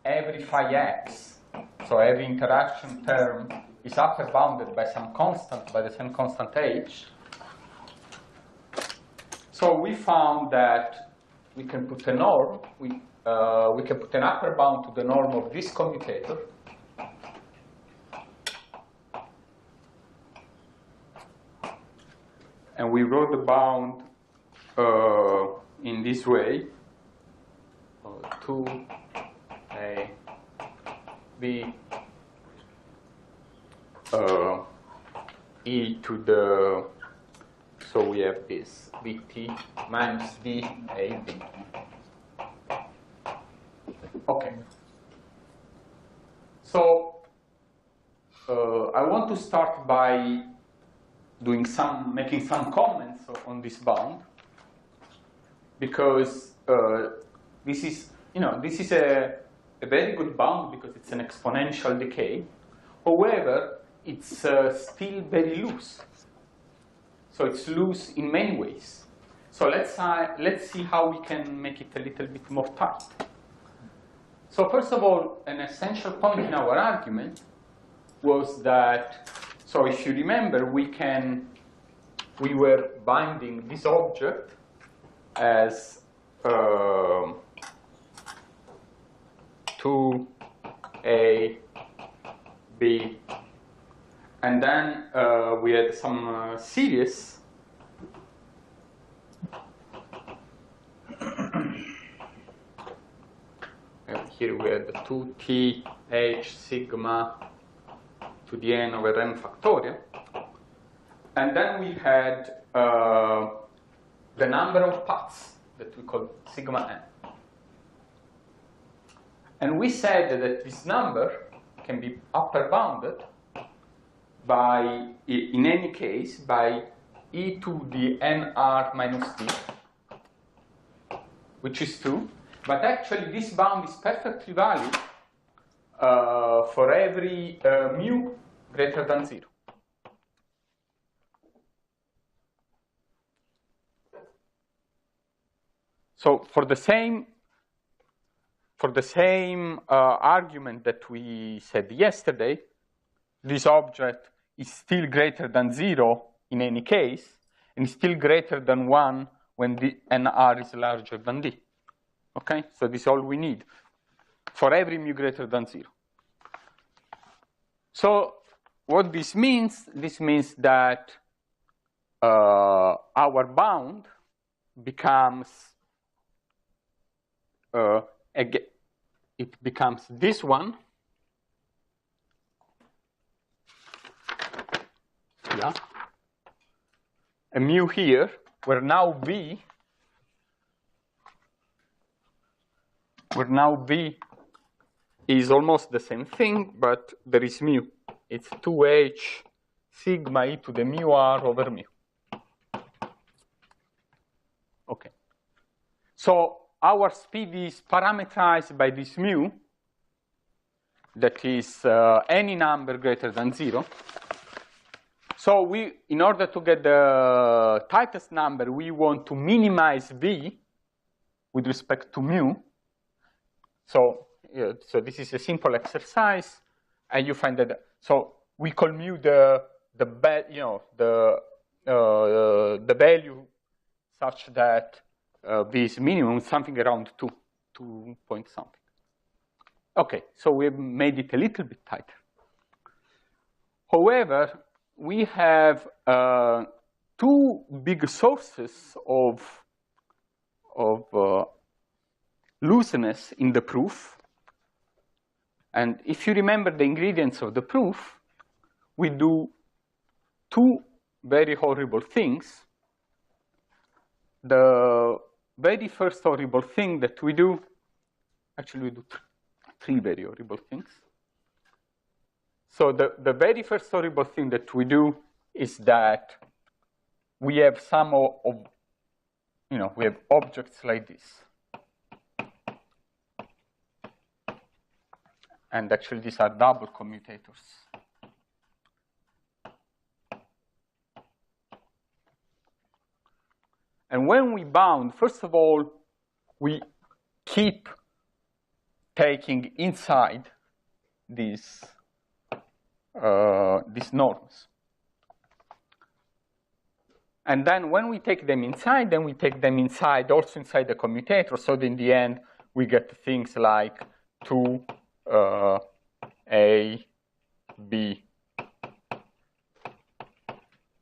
every phi x, so every interaction term is upper bounded by some constant, by the same constant h. So we found that we can put a norm, we can put an upper bound to the norm of this commutator. And we wrote the bound in this way. 2a b e to the, so we have this bt minus d a b. Okay. So I want to start by making some comments on this bound, because this is a very good bound because it's an exponential decay. However, it's still very loose. So it's loose in many ways. So let's see how we can make it a little bit more tight. So first of all, an essential point in our argument was that, so if you remember, we were binding this object as 2a b, and then we had some series and here we had the 2t h sigma to the n over n factorial. And then we had the number of paths that we call sigma n. And we said that this number can be upper bounded by, in any case, by e to the nr minus d, which is 2. But actually, this bound is perfectly valid for every mu greater than 0. So for the same argument that we said yesterday, this object is still greater than 0 in any case, and still greater than 1 when the nr is larger than d. Okay, so this is all we need for every mu greater than 0. So what this means that our bound becomes it becomes this one, yeah, a mu here, where now v is almost the same thing, but there is mu. It's 2h sigma e to the mu r over mu. Okay. So our speed is parameterized by this mu, that is any number greater than 0. So in order to get the tightest number, we want to minimize v with respect to mu. So this is a simple exercise, and you find that. So we call mu the value such that v is minimum, something around 2 point something. Okay, so we've made it a little bit tighter. However, we have two big sources of looseness in the proof. And if you remember the ingredients of the proof, we do two very horrible things. The very first horrible thing that we do, actually we do three very horrible things. So the very first horrible thing that we do is that we have we have objects like this. And actually, these are double commutators. And when we bound, first of all, we keep taking inside these norms. And then when we take them inside, then we take them inside, also inside the commutator, so that in the end, we get things like 2a, b,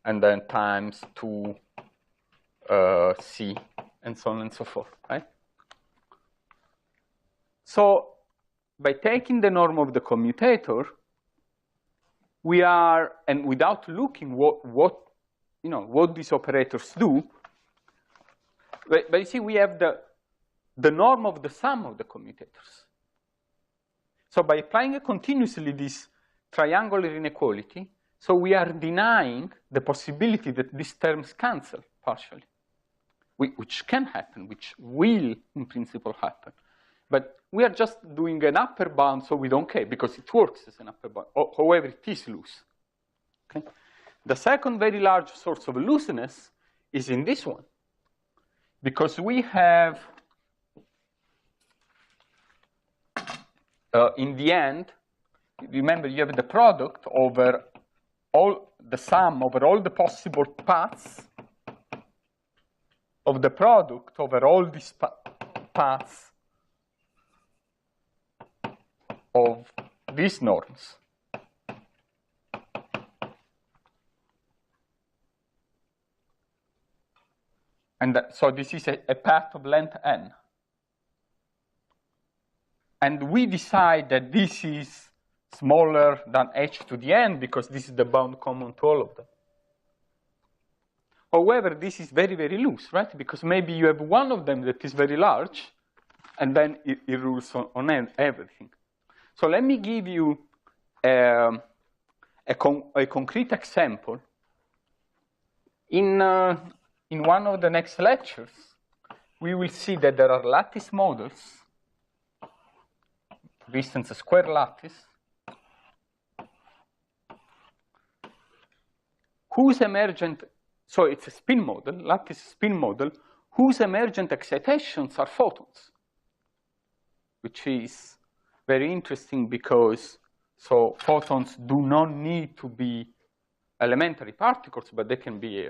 and then times 2, c, and so on and so forth, right? So by taking the norm of the commutator, we are, and without looking what these operators do, but you see, we have the norm of the sum of the commutators. So by applying continuously this triangular inequality, so we are denying the possibility that these terms cancel partially, which can happen, which will in principle happen. But we are just doing an upper bound, so we don't care, because it works as an upper bound. However, it is loose. Okay? The second very large source of looseness is in this one, because we have, in the end, remember you have the product over the sum over all the possible paths of the product over all these paths of these norms. And so this is a path of length n. And we decide that this is smaller than h to the n because this is the bound common to all of them. However, this is very, very loose, right? Because maybe you have one of them that is very large, and then it rules on everything. So let me give you a concrete example. In one of the next lectures, we will see that there are lattice models, for instance, a square lattice, whose emergent, so it's a spin model, lattice spin model, whose emergent excitations are photons, which is very interesting because so photons do not need to be elementary particles, but they can be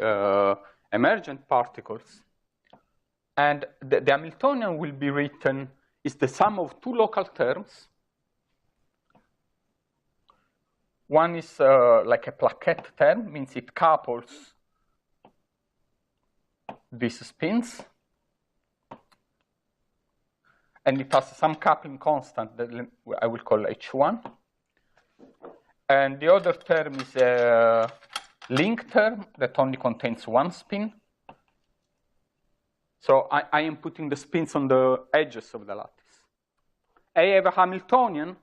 emergent particles. And the Hamiltonian will be written is the sum of two local terms. One is like a plaquette term, means it couples these spins. And it has some coupling constant that I will call H1. And the other term is a link term that only contains one spin. So I am putting the spins on the edges of the lattice. I have a Hamiltonian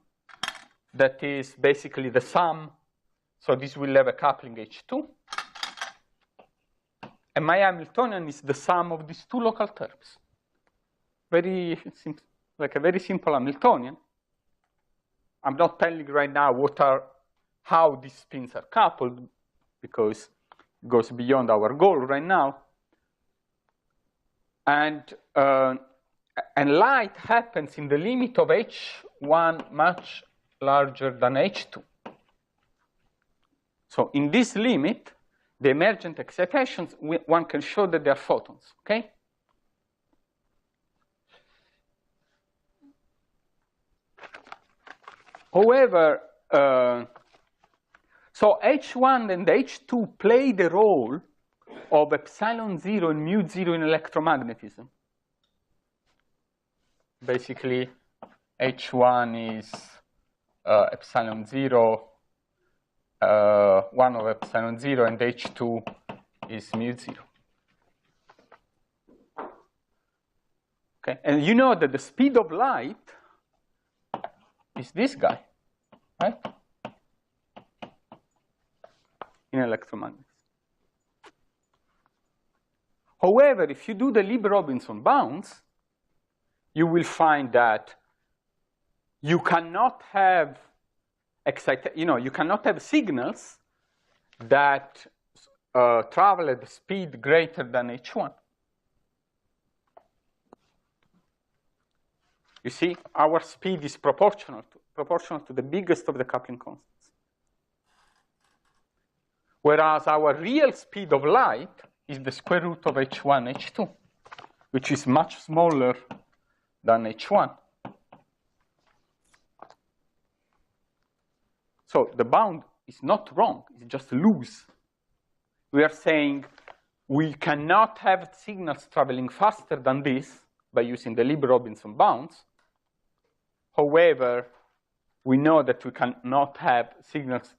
that is basically the sum. So this will have a coupling H2. And my Hamiltonian is the sum of these two local terms. Very simple. Like a very simple Hamiltonian. I'm not telling right now how these spins are coupled, because it goes beyond our goal right now. And light happens in the limit of H1 much larger than H2. So in this limit, the emergent excitations, one can show that they are photons, okay? However, so H1 and H2 play the role of epsilon 0 and mu 0 in electromagnetism. Basically, H1 is epsilon 0, 1 over epsilon 0, and H2 is mu 0. Okay, and you know that the speed of light is this guy, right? In electromagnetism. However, if you do the Lieb-Robinson bounds, you will find that you cannot have you cannot have signals that travel at a speed greater than h1. You see, our speed is proportional to the biggest of the coupling constants. Whereas our real speed of light is the square root of h1, h2, which is much smaller than h1. So the bound is not wrong, it's just loose. We are saying we cannot have signals traveling faster than this by using the Lieb-Robinson bounds. However, we know that we cannot have signals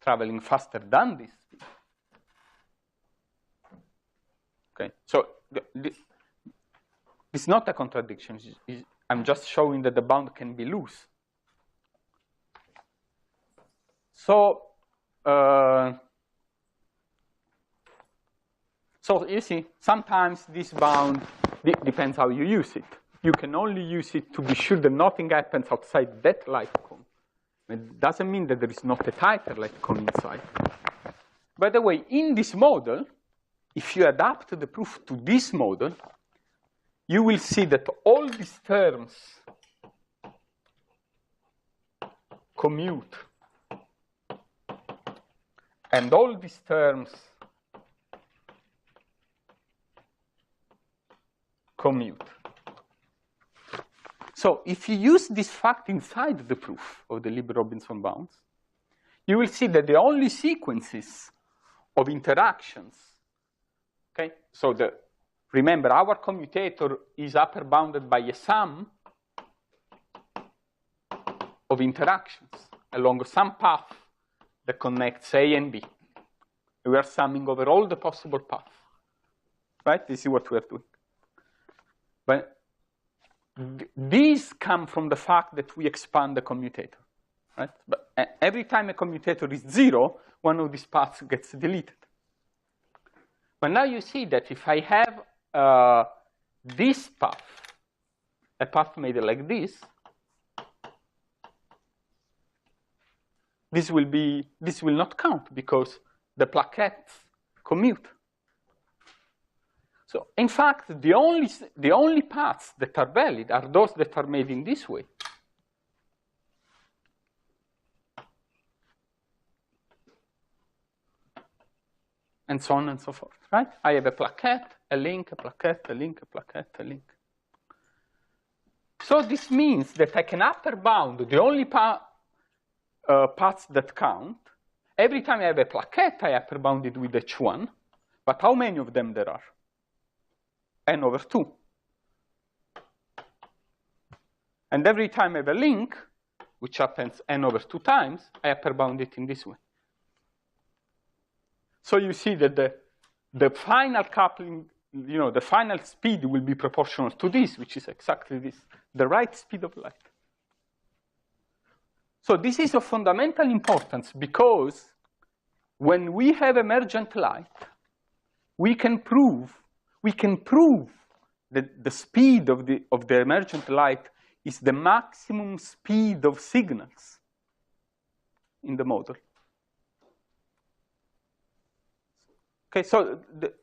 traveling faster than this speed. Okay, so it's not a contradiction. I'm just showing that the bound can be loose. So, so you see, sometimes this bound depends how you use it. You can only use it to be sure that nothing happens outside that light cone. It doesn't mean that there is not a tighter light cone inside. By the way, in this model, if you adapt the proof to this model, you will see that all these terms commute. And all these terms commute. So if you use this fact inside the proof of the Lieb-Robinson bounds, you will see that the only sequences of interactions, okay? So remember, our commutator is upper bounded by a sum of interactions along some path that connects A and B. We are summing over all the possible paths, right? This is what we are doing. But these come from the fact that we expand the commutator, right? But every time a commutator is 0, one of these paths gets deleted. But now you see that if I have this path, a path made like this will not count because the plaquettes commute. So in fact, the only paths that are valid are those that are made in this way. And so on and so forth, right? I have a plaquette, a link, a plaquette, a link, a plaquette, a link. So this means that I can upper bound the only paths that count. Every time I have a plaquette, I upper bound it with h1. But how many of them there are? N over 2. And every time I have a link, which happens n over 2 times, I upper bound it in this way. So you see that the final coupling, the final speed will be proportional to this, which is exactly this, the right speed of light. So this is of fundamental importance because when we have emergent light, we can prove that the speed of the emergent light is the maximum speed of signals in the model. Okay, so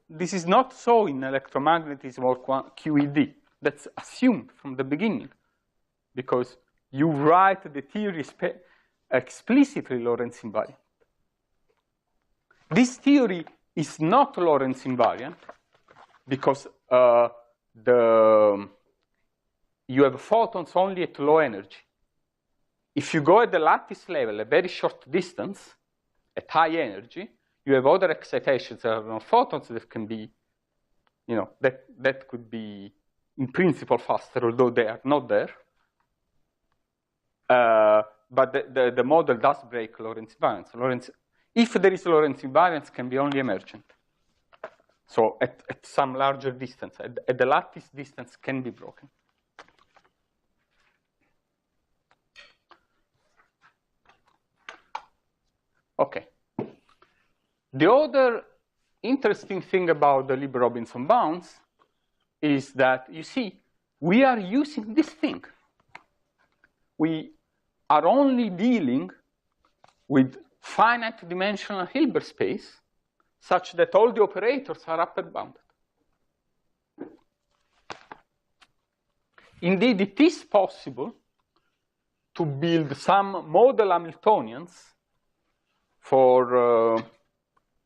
this is not so in electromagnetism or QED. That's assumed from the beginning because you write the theory explicitly Lorentz invariant. This theory is not Lorentz invariant because you have photons only at low energy. If you go at the lattice level, a very short distance, at high energy, you have other excitations that are not photons that can be, that could be in principle faster, although they are not there. But the model does break Lorentz invariance. If there is Lorentz invariance, can be only emergent. So at some larger distance, at the lattice distance can be broken. Okay. The other interesting thing about the Lieb-Robinson bounds is that, you see, we are using this thing. We are only dealing with finite dimensional Hilbert space such that all the operators are upper bounded. indeed it is possible to build some model Hamiltonians for,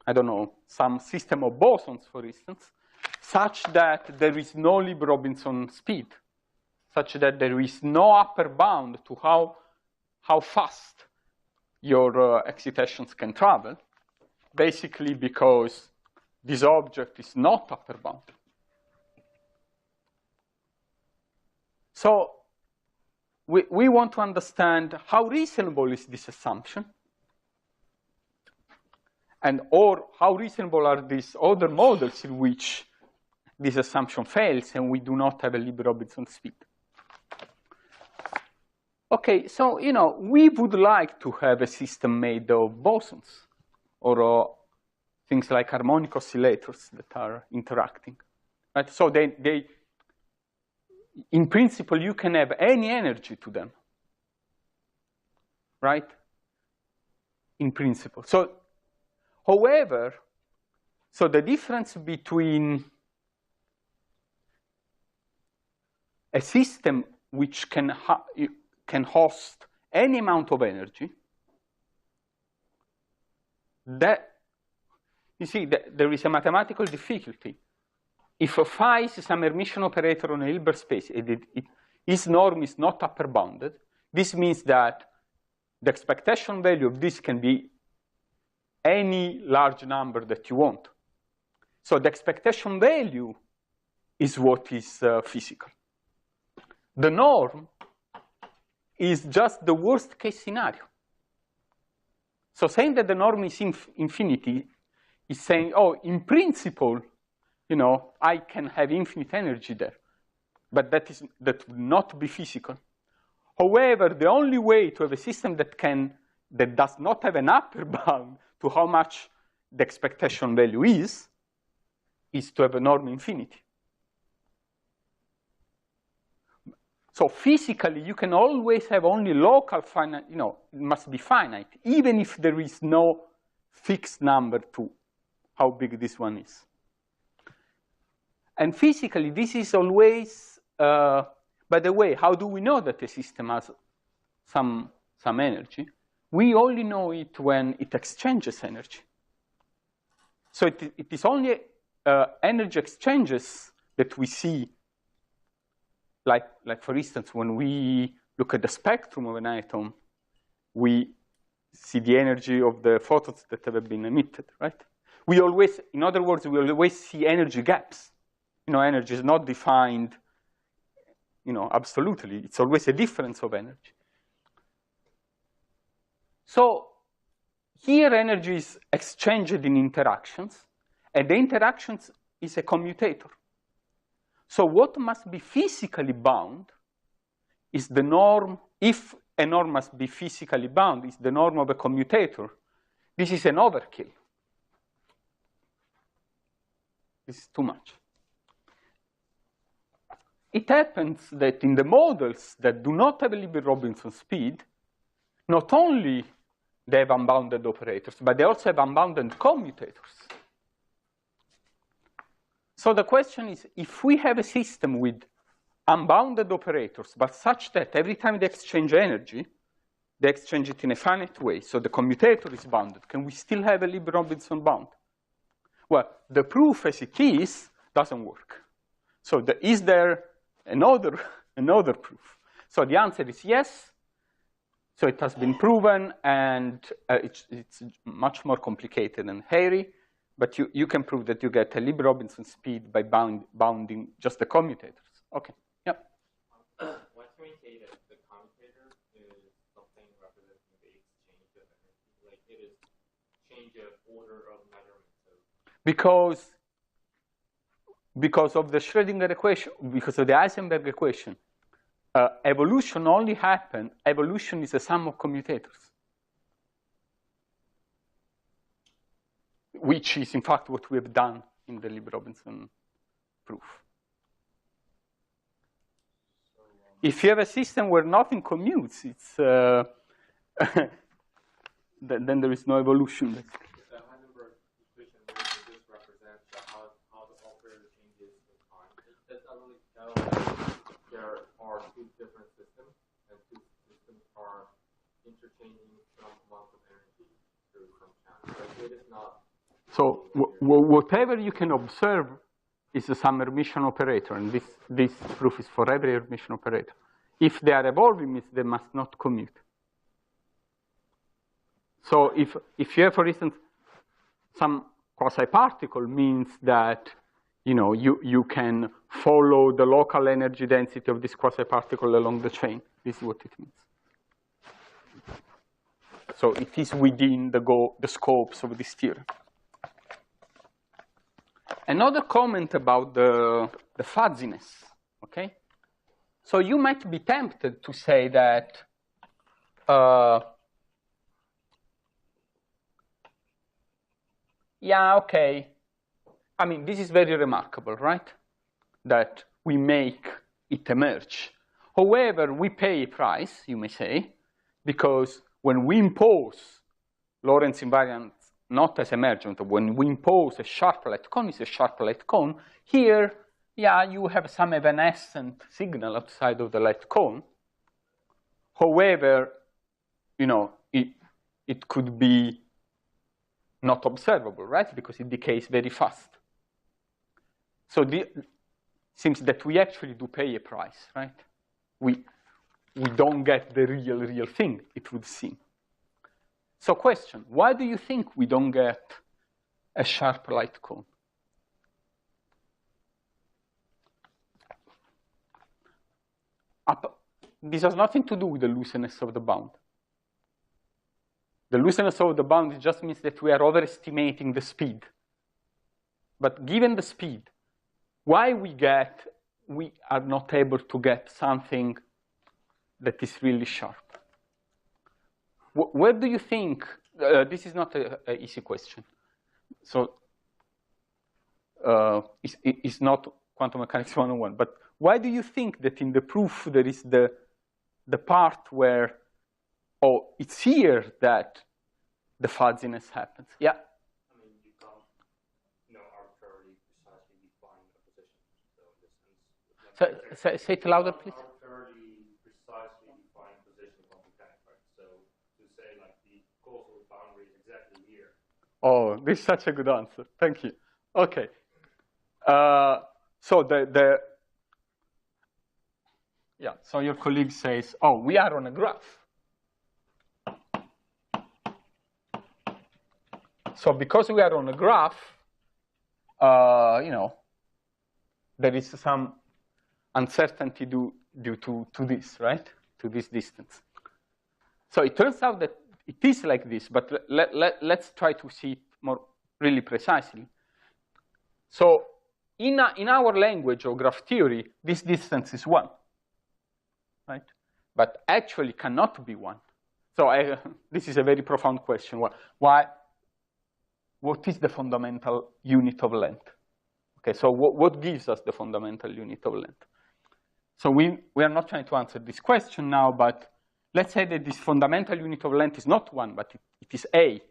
I don't know, some system of bosons, for instance, such that there is no Lieb-Robinson speed, such that there is no upper bound to how fast your excitations can travel, basically because this object is not upper bound. So we want to understand how reasonable is this assumption, and or how reasonable are these other models in which this assumption fails and we do not have a Lieb-Robinson speed. Okay, so we would like to have a system made of bosons or things like harmonic oscillators that are interacting. Right? So they in principle, you can have any energy to them, right? In principle. So, however, so the difference between a system which can host any amount of energy, that you see that there is a mathematical difficulty. If phi is some Hermitian operator on a Hilbert space, its norm is not upper bounded, this means that the expectation value of this can be any large number that you want. So the expectation value is what is physical. The norm is just the worst case scenario. So saying that the norm is infinity is saying, oh, in principle, I can have infinite energy there. But that would not be physical. However, the only way to have a system that does not have an upper bound to how much the expectation value is to have a norm infinity. So physically, you can always have only local finite, it must be finite, even if there is no fixed number to how big this one is. And physically, this is always, by the way, how do we know that a system has some energy? We only know it when it exchanges energy. So it is only energy exchanges that we see, like for instance, when we look at the spectrum of an atom, we see the energy of the photons that have been emitted, right? We always, in other words, we always see energy gaps. Energy is not defined, absolutely. It's always a difference of energy. So here energy is exchanged in interactions, and the interactions is a commutator. So what must be physically bound is the norm. If a norm must be physically bound, is the norm of a commutator. This is an overkill. This is too much. It happens that in the models that do not have a Lieb-Robinson speed, not only they have unbounded operators, but they also have unbounded commutators. So the question is, if we have a system with unbounded operators, but such that every time they exchange energy, they exchange it in a finite way, so the commutator is bounded, can we still have a Lieb-Robinson bound? Well, the proof as it is doesn't work. So is there another proof? So the answer is yes. So it has been proven, and it's much more complicated and hairy, but you can prove that you get a Lieb-Robinson speed by bounding just the commutators. Okay, yeah. Why can we say that the commutator is something representing the exchange of energy? Like it is change of order of measurement. Because of the Schrödinger equation, because of the Heisenberg equation, evolution only happens, evolution is a sum of commutators. Which is, in fact, what we have done in the Lieb-Robinson proof. If you have a system where nothing commutes, it's then there is no evolution. The Heisenberg equation just represents how the operator changes with time. It doesn't really tell that there are two different systems, and two systems are interchanging some amount of energy through some channel. So it is not. So whatever you can observe is some Hermitian operator, and this proof is for every Hermitian operator. If they are evolving, means they must not commute. So if you have, for instance, some quasi-particle, means that you can follow the local energy density of this quasi-particle along the chain. This is what it means. So it is within the scopes of this theorem. Another comment about the fuzziness, okay? So you might be tempted to say that yeah, okay. I mean, this is very remarkable, right? That we make it emerge. However, we pay a price, you may say, because when we impose Lorentz invariant not as emergent, when we impose a sharp light cone, it's a sharp light cone. Here, yeah, you have some evanescent signal outside of the light cone. However, it could be not observable, right? Because it decays very fast. So it seems that we actually do pay a price, right? We don't get the real thing, it would seem. So question, why do you think we don't get a sharp light cone? This has nothing to do with the looseness of the bound. The looseness of the bound, it just means that we are overestimating the speed. But given the speed, why we are not able to get something that is really sharp? Where do you think, this is not an easy question. So it's not quantum mechanics 101, but why do you think that in the proof there is the part where, oh, it's here that the fuzziness happens? Yeah? I mean, you can't arbitrarily precisely define a position. So in this sense, say it louder, please. Arbitrarily precisely define position of mechanics, right? So to say like the causal boundary is exactly here. Oh, this is such a good answer. Thank you. Okay. So so your colleague says, oh, we are on a graph. So because we are on a graph, there is some uncertainty due to this, right? To this distance. So it turns out that it is like this, but let's try to see it more really precisely. So in our language of graph theory, this distance is 1, right? But actually cannot be 1. So this is a very profound question. Why? What is the fundamental unit of length? Okay, so what gives us the fundamental unit of length? So we are not trying to answer this question now, but let's say that this fundamental unit of length is not 1, but it is A.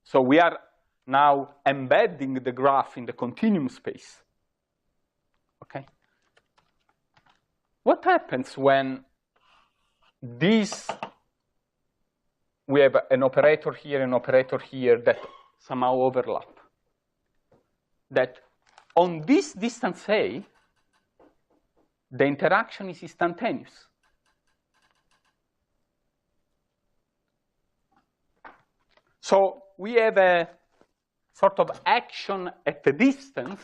So we are now embedding the graph in the continuum space. Okay? What happens when we have an operator here that somehow overlap? That on this distance A, the interaction is instantaneous. So we have a sort of action at a distance,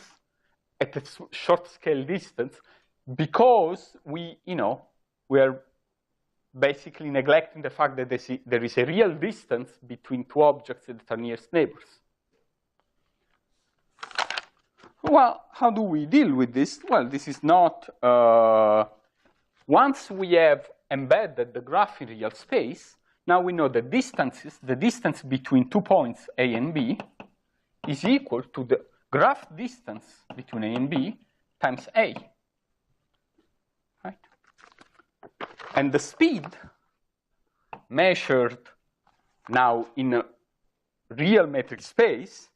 at a short scale distance, because we are basically neglecting the fact that there is a real distance between two objects that are nearest neighbors. Well, how do we deal with this? Well, this is not, once we have embedded the graph in real space, now we know the distance between 2 points A and B is equal to the graph distance between A and B times A. Right? And the speed measured now in a real metric space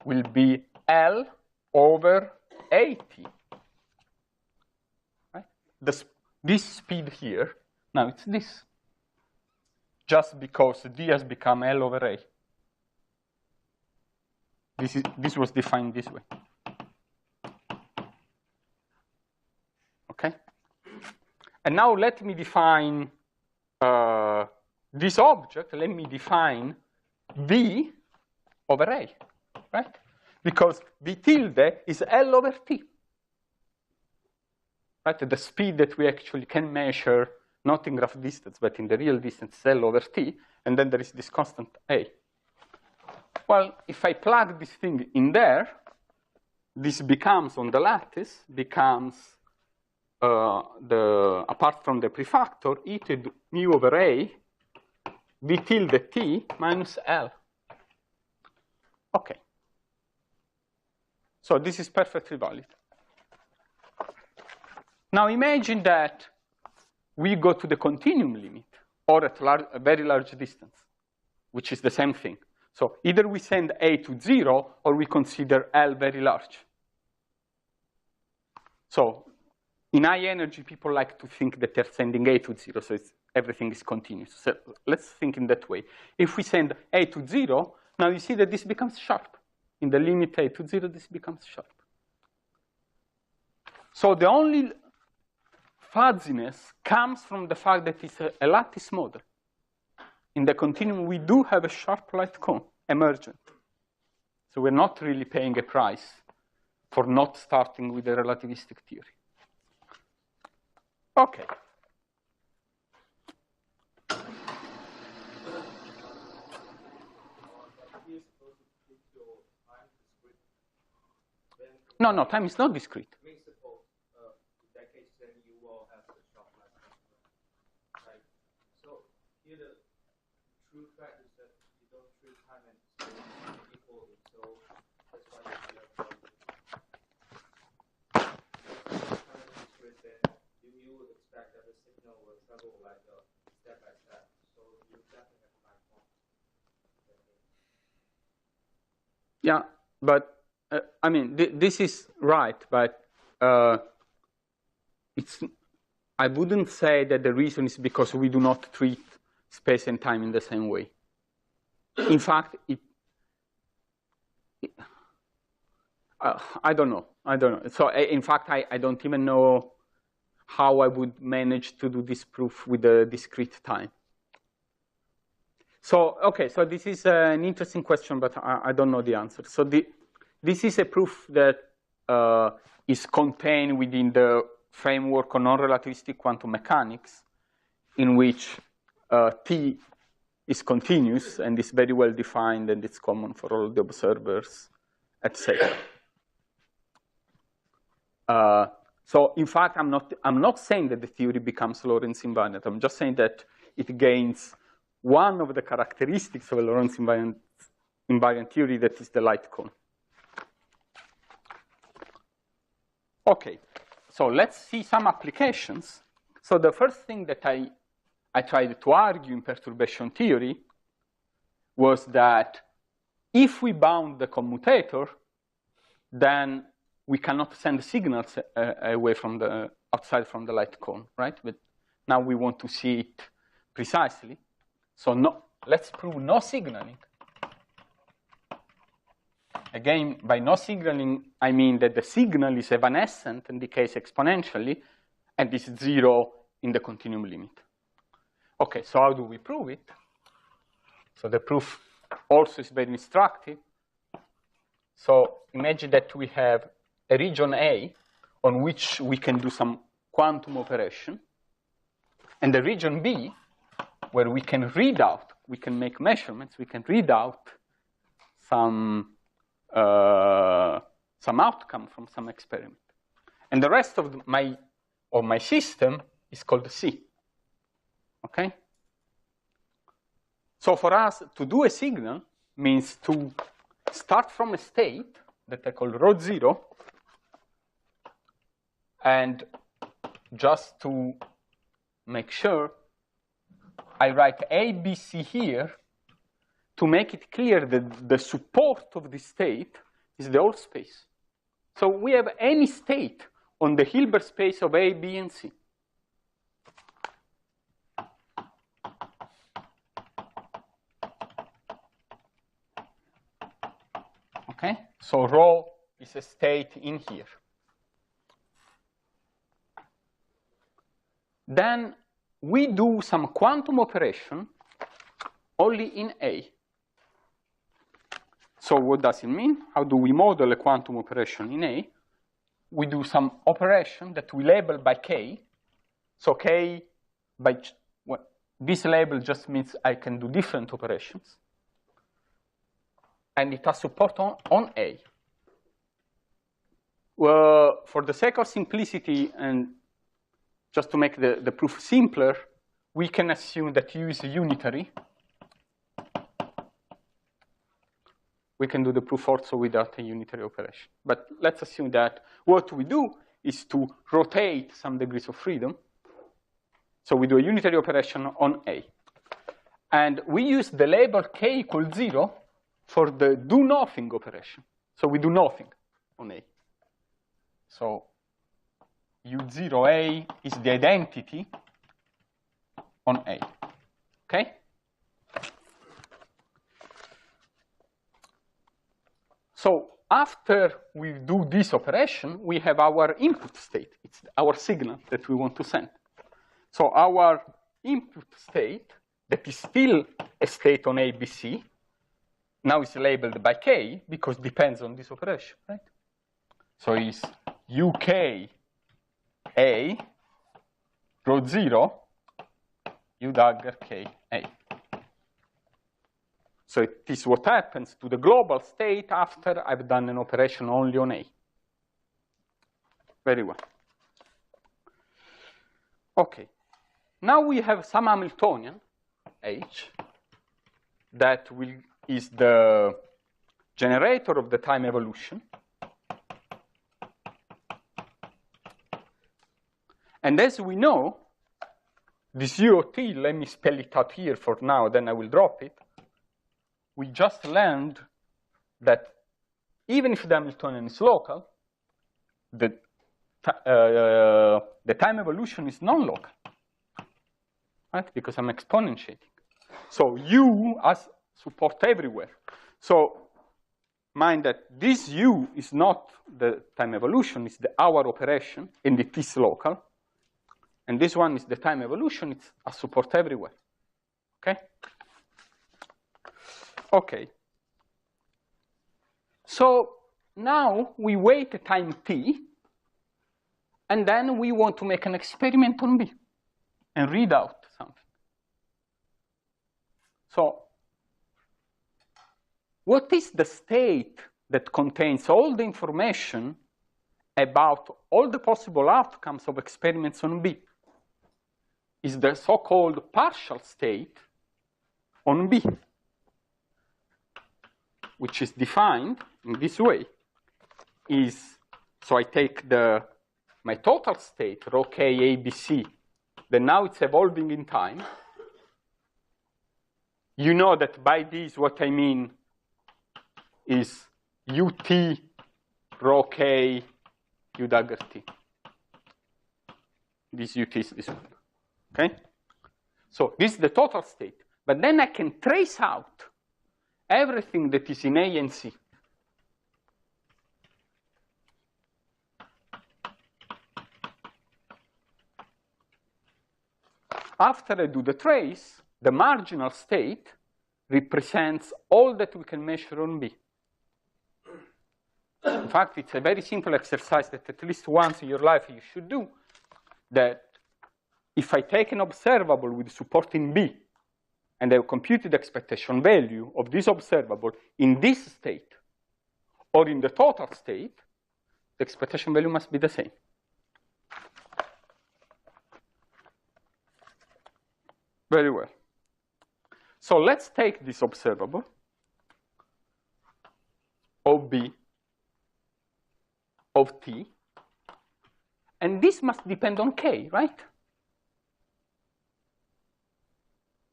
will be L over 80. Right? this speed here, now it's this. Just because D has become L over A. This was defined this way. Okay? And now let me define this object. Let me define V over A, right? Because V tilde is L over T. Right? The speed that we actually can measure, not in graph distance, but in the real distance, L over T, and then there is this constant A. Well, if I plug this thing in there, this becomes, on the lattice, becomes, apart from the prefactor, e to mu over A, V tilde T minus L. Okay. So this is perfectly valid. Now imagine that we go to the continuum limit, or at a very large distance, which is the same thing. So either we send A to 0, or we consider L very large. So in high energy, people like to think that they're sending A to 0, so everything is continuous. So let's think in that way. If we send A to 0, now you see that this becomes sharp. In the limit A to 0, this becomes sharp. So the only fuzziness comes from the fact that it's a lattice model. In the continuum, we do have a sharp light cone emergent. So we're not really paying a price for not starting with a relativistic theory. Okay. No, time is not discrete. Yeah, but I mean, this is right, but it's. I wouldn't say that the reason is because we do not treat space and time in the same way. In fact, I don't know. So in fact, I don't even know how I would manage to do this proof with a discrete time. So, okay, so this is an interesting question, but I don't know the answer. So this is a proof that is contained within the framework of non-relativistic quantum mechanics, in which T is continuous and is very well defined, and it's common for all the observers, etc. So in fact, I'm not saying that the theory becomes Lorentz invariant. I'm just saying that it gains one of the characteristics of a Lorentz invariant theory, that is the light cone. Okay, so let's see some applications. So the first thing that I tried to argue in perturbation theory was that if we bound the commutator, then we cannot send signals away from outside from the light cone, right? But now we want to see it precisely. So let's prove no signaling. Again, by no signaling, I mean that the signal is evanescent and decays exponentially, and is 0 in the continuum limit. Okay, so how do we prove it? So the proof also is very instructive. So imagine that we have a region A on which we can do some quantum operation, and the region B where we can read out, we can make measurements, we can read out some outcome from some experiment. And the rest of my system is called C. Okay? So for us, to do a signal means to start from a state that I call rho 0, and just to make sure, I write A, B, C here to make it clear that the support of this state is the whole space. So we have any state on the Hilbert space of A, B, and C. Okay? So rho is a state in here. Then we do some quantum operation only in A. So what does it mean? How do we model a quantum operation in A? We do some operation that we label by K. So K, this label just means I can do different operations. And it has support on A. Well, for the sake of simplicity and just to make the proof simpler, we can assume that U is unitary. We can do the proof also without a unitary operation. But let's assume that what we do is to rotate some degrees of freedom. So we do a unitary operation on A. And we use the label K equals 0 for the do nothing operation. So we do nothing on A. So U0A is the identity on A. Okay? So after we do this operation, we have our input state. It's our signal that we want to send. So our input state, that is still a state on ABC, now is labeled by K because it depends on this operation, right? So it's UK A rho 0 U dagger K A. So it is what happens to the global state after I've done an operation only on A. Very well. Okay. Now we have some Hamiltonian, H, that is the generator of the time evolution. And as we know, this UOT, let me spell it out here for now, then I will drop it. We just learned that even if the Hamiltonian is local, the time evolution is non-local, right? Because I'm exponentiating. So U has support everywhere. So mind that this U is not the time evolution, it's our operation, and it is local. And this one is the time evolution, it's a support everywhere. Okay? Okay. So now we wait a time t, and then we want to make an experiment on B and read out something. So what is the state that contains all the information about all the possible outcomes of experiments on B? Is the so-called partial state on B, which is defined in this way. So I take my total state, rho k ABC, then now it's evolving in time. You know that by this what I mean is ut rho k u dagger t. This ut is this one. Okay? So this is the total state. But then I can trace out everything that is in A and C. After I do the trace, the marginal state represents all that we can measure on B. In fact, it's a very simple exercise that at least once in your life you should do, that if I take an observable with support in B, and I compute the expectation value of this observable in this state, or in the total state, the expectation value must be the same. Very well. So let's take this observable, of B, of T, and this must depend on K, right?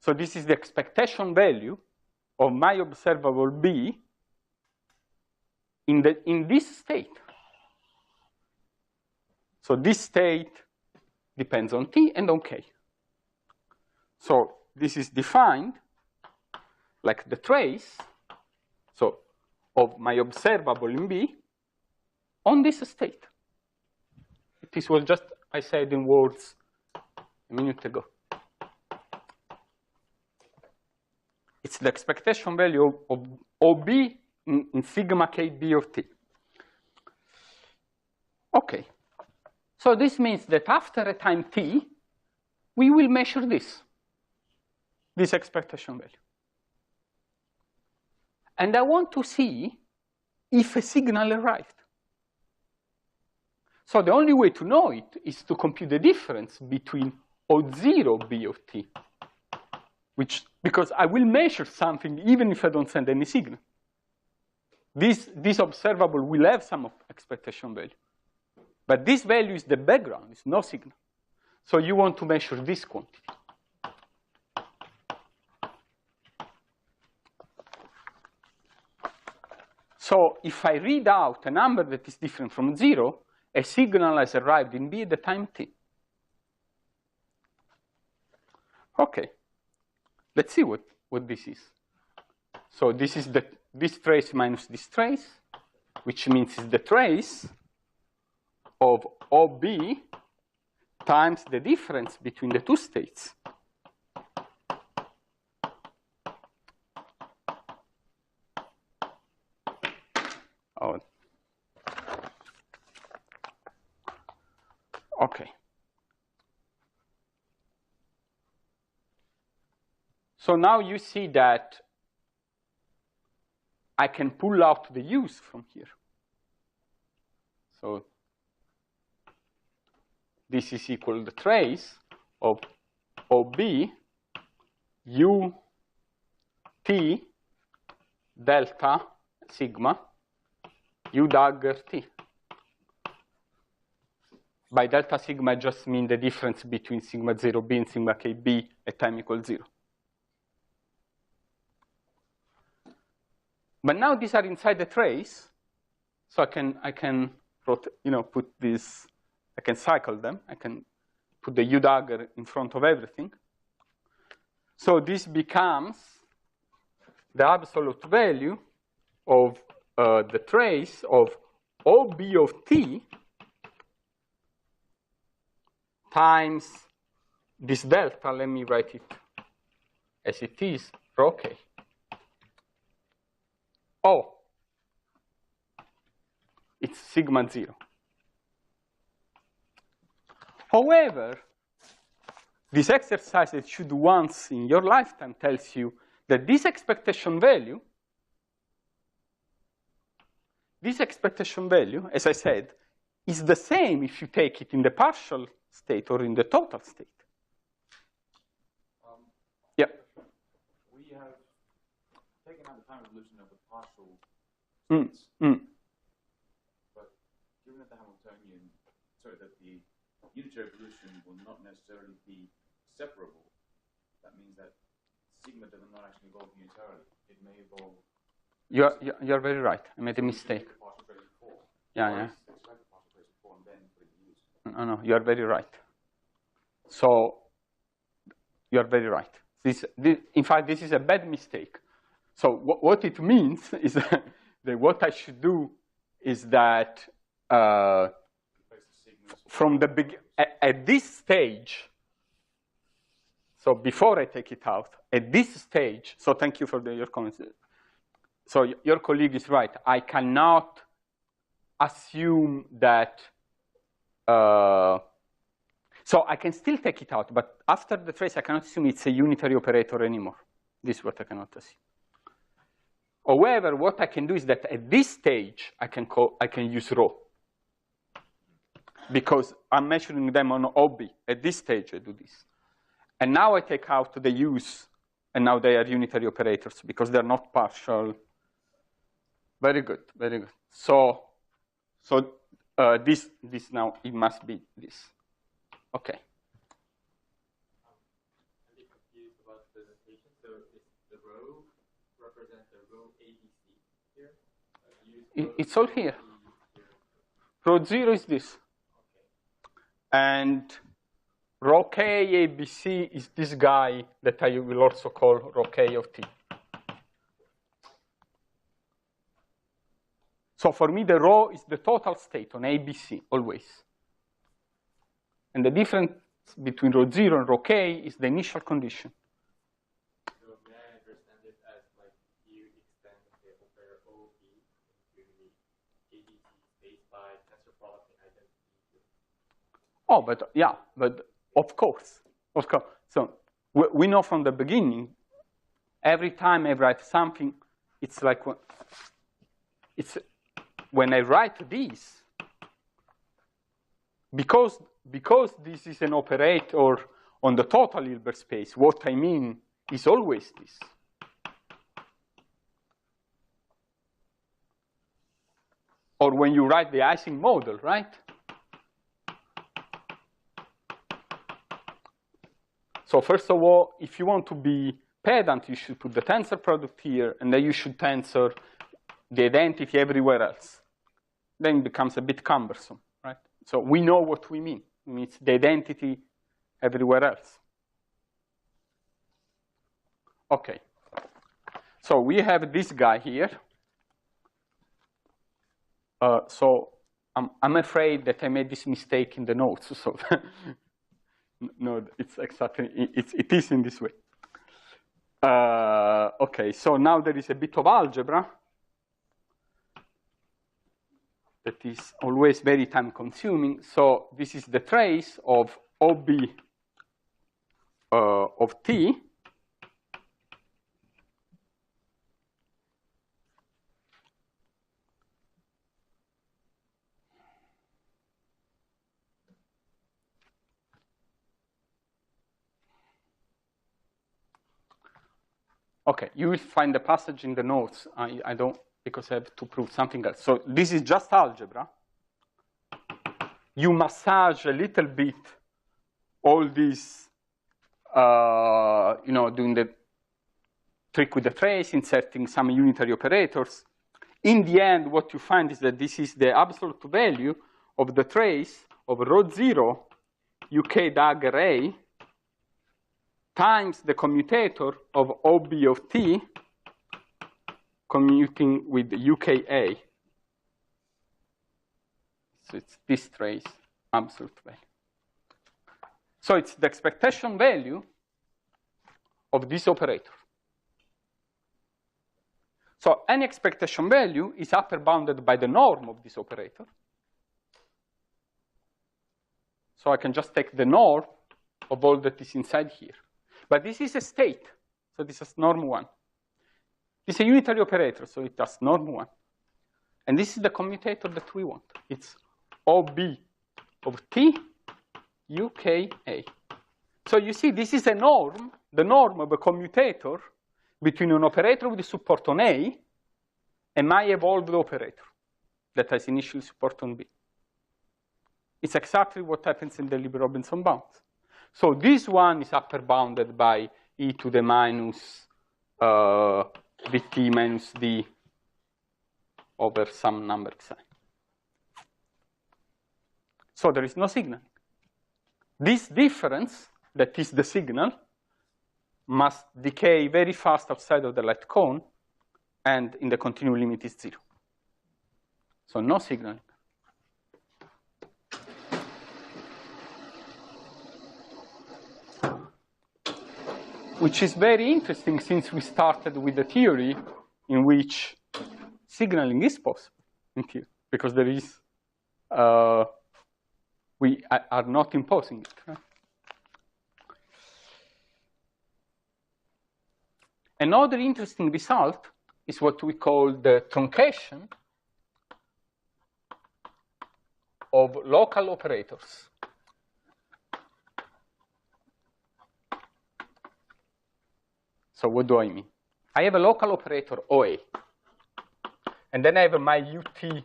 So this is the expectation value of my observable B in this state. So this state depends on T and on K. So this is defined like the trace. So of my observable in B on this state. This was just, I said in words a minute ago. It's the expectation value of OB in sigma KB of T. Okay. So this means that after a time T, we will measure this expectation value. And I want to see if a signal arrived. So the only way to know it is to compute the difference between O0 B of T, because I will measure something even if I don't send any signal. This observable will have some expectation value. But this value is the background, it's no signal. So you want to measure this quantity. So if I read out a number that is different from 0, a signal has arrived in B at the time T. Okay. Let's see what this is. So this is this trace minus this trace, which means it's the trace of OB times the difference between the two states. Oh. Okay. So now you see that I can pull out the U's from here. So this is equal to the trace of OB U T delta sigma U dagger T. By delta sigma, I just mean the difference between sigma 0b and sigma kb at time equals 0. But now these are inside the trace, so I can put this. I can cycle them. I can put the U dagger in front of everything. So this becomes the absolute value of the trace of OB of T times this delta. Let me write it as it is, rho K. Oh, it's sigma 0. However, this exercise that you do once in your lifetime tells you that this expectation value, as I said, is the same if you take it in the partial state or in the total state. Yeah. We have taken out the time evolution of the partial states. But given that the Hamiltonian, sorry, that the unitary evolution will not necessarily be separable, that means that sigma does not actually evolve unitarily. It may evolve. You're very right. I made a mistake. Yeah. No, you're very right. So you're very right. In fact, this is a bad mistake. So what it means is that what I should do is that from the beginning, at this stage, so before I take it out, at this stage, so thank you for your comments. So your colleague is right. I cannot assume that, so I can still take it out, but after the trace, I cannot assume it's a unitary operator anymore. This is what I cannot assume. However, what I can do is that at this stage, I can use rho. Because I'm measuring them on OB. At this stage, I do this. And now I take out the U's, and now they are unitary operators because they're not partial. Very good, very good. So this now, it must be this. Okay. I'm a bit confused about the notation. So is the rho represent the rho ABC here? It's all here. Rho 0 is this. And rho K ABC is this guy that I will also call rho K of T. So for me, the rho is the total state on ABC, always. And the difference between rho 0 and rho k is the initial condition. So may I understand it as like you extend the operator OB into the ABC space by tensor product and identity? Oh, but yeah, but of course. So we know from the beginning, every time I write something, it's like when I write this, because this is an operator on the total Hilbert space, what I mean is always this. Or when you write the Ising model, right? So first of all, if you want to be pedant, you should put the tensor product here, and then you should tensor the identity everywhere else. Then it becomes a bit cumbersome, right? So we know what we mean. It means the identity everywhere else. Okay. So we have this guy here. So I'm afraid that I made this mistake in the notes. So no, it's exactly, it is in this way. Okay, so now there is a bit of algebra that is always very time consuming. So this is the trace of OB of T. Okay, you will find the passage in the notes. I don't, because I have to prove something else. So this is just algebra. You massage a little bit all these, doing the trick with the trace, inserting some unitary operators. In the end, what you find is that this is the absolute value of the trace of rho 0 UK dagger A times the commutator of OB of T commuting with UKA. So it's this trace, absolute value. So it's the expectation value of this operator. So any expectation value is upper bounded by the norm of this operator. So I can just take the norm of all that is inside here. But this is a state, so this is norm 1. This is a unitary operator, so it has norm 1. And this is the commutator that we want. It's OB of T, UKA. So you see, this is a norm, the norm of a commutator between an operator with support on A and my evolved operator that has initial support on B. It's exactly what happens in the Lieb-Robinson bounds. So this one is upper bounded by e to the minus dt minus d over some number xi. So there is no signal. This difference, that is the signal, must decay very fast outside of the light cone, and in the continuum limit is 0. So no signaling. Which is very interesting since we started with the theory in which signaling is possible in theory, because there is, we are not imposing it. Right? Another interesting result is what we call the truncation of local operators. So what do I mean? I have a local operator OA, and then I have my UT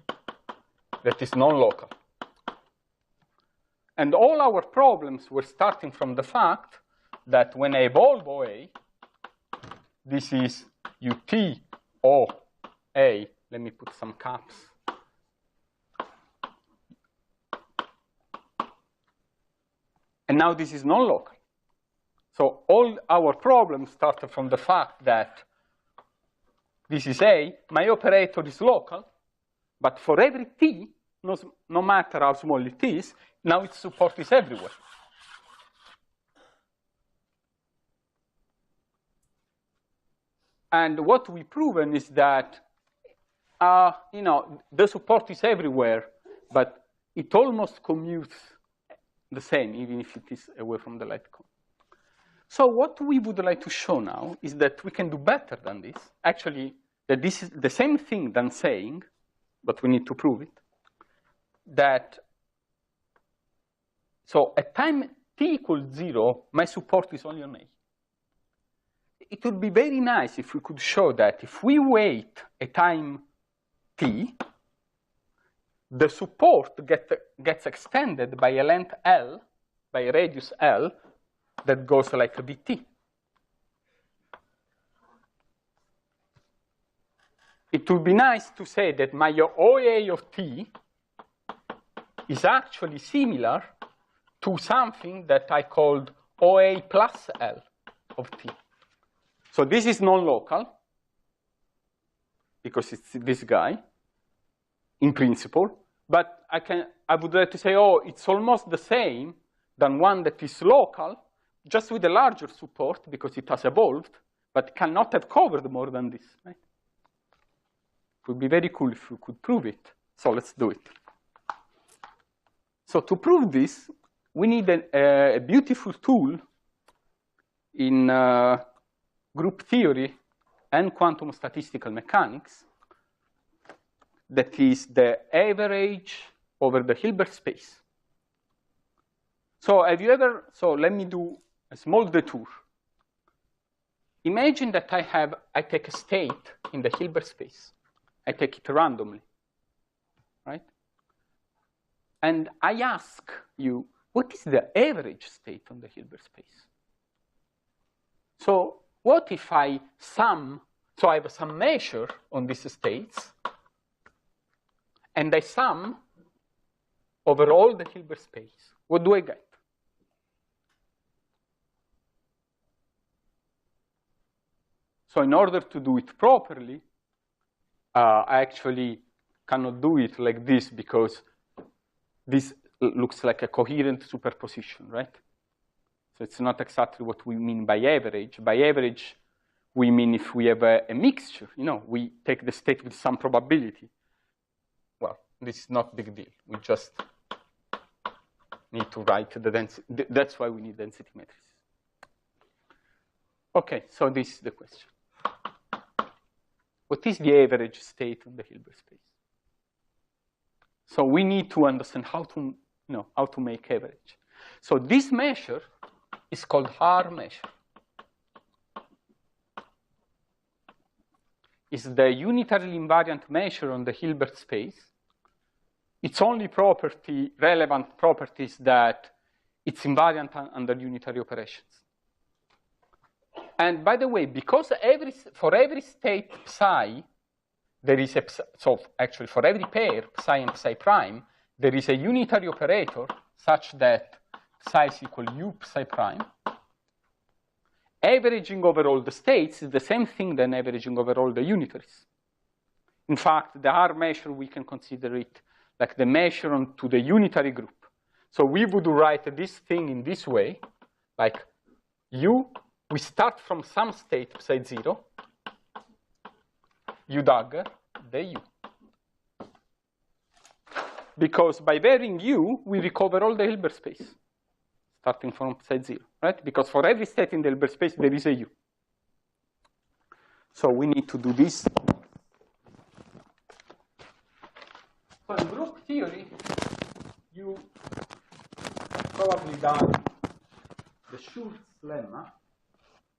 that is non-local. And all our problems were starting from the fact that when I evolve OA, this is UT OA. Let me put some caps. And now this is non-local. So all our problems started from the fact that this is A, my operator is local, But for every t, no matter how small it is, now its support is everywhere. And what we've proven is that, the support is everywhere, but it almost commutes the same, even if it is away from the light cone. So what we would like to show now is that we can do better than this. Actually, that this is the same thing than saying, but we need to prove it, that, so at time t equals 0, my support is only on A. It would be very nice if we could show that if we wait a time t, the support gets extended by a length L, by a radius L, that goes like a dt. It would be nice to say that my OA of t is actually similar to something that I called OA plus L of t. So this is non-local, because it's this guy, in principle. But I would like to say, oh, it's almost the same than one that is local, just with a larger support, because it has evolved, but cannot have covered more than this, right? It would be very cool if we could prove it. So let's do it. So to prove this, we need a beautiful tool in group theory and quantum statistical mechanics that is the average over the Hilbert space. So have you ever, so let me do a small detour. Imagine that I take a state in the Hilbert space. I take it randomly, right? And I ask you, what is the average state on the Hilbert space? So what if I sum, so I have some measure on these states, and I sum over all the Hilbert space? What do I get? So in order to do it properly, I actually cannot do it like this, because this looks like a coherent superposition, right? So it's not exactly what we mean by average. By average, we mean if we have a mixture, we take the state with some probability. Well, this is not a big deal. We just need to write the density. That's why we need density matrices. OK, so this is the question. What is the average state on the Hilbert space? So we need to understand how to make average. So this measure is called R measure. It's the unitarily invariant measure on the Hilbert space. Its only property, relevant property, is that it's invariant under unitary operations. And by the way, because for every state psi, there is a, so actually for every pair, psi and psi prime, there is a unitary operator such that psi is equal u psi prime. Averaging over all the states is the same thing than averaging over all the unitaries. In fact, the R measure, we can consider it like the measure to the unitary group. So we would write this thing in this way, like u, we start from some state psi 0, u dagger, the u. Because by varying u, we recover all the Hilbert space, starting from psi 0, right? Because for every state in the Hilbert space, there is a u. So we need to do this. So in group theory, you probably done the Schurz lemma.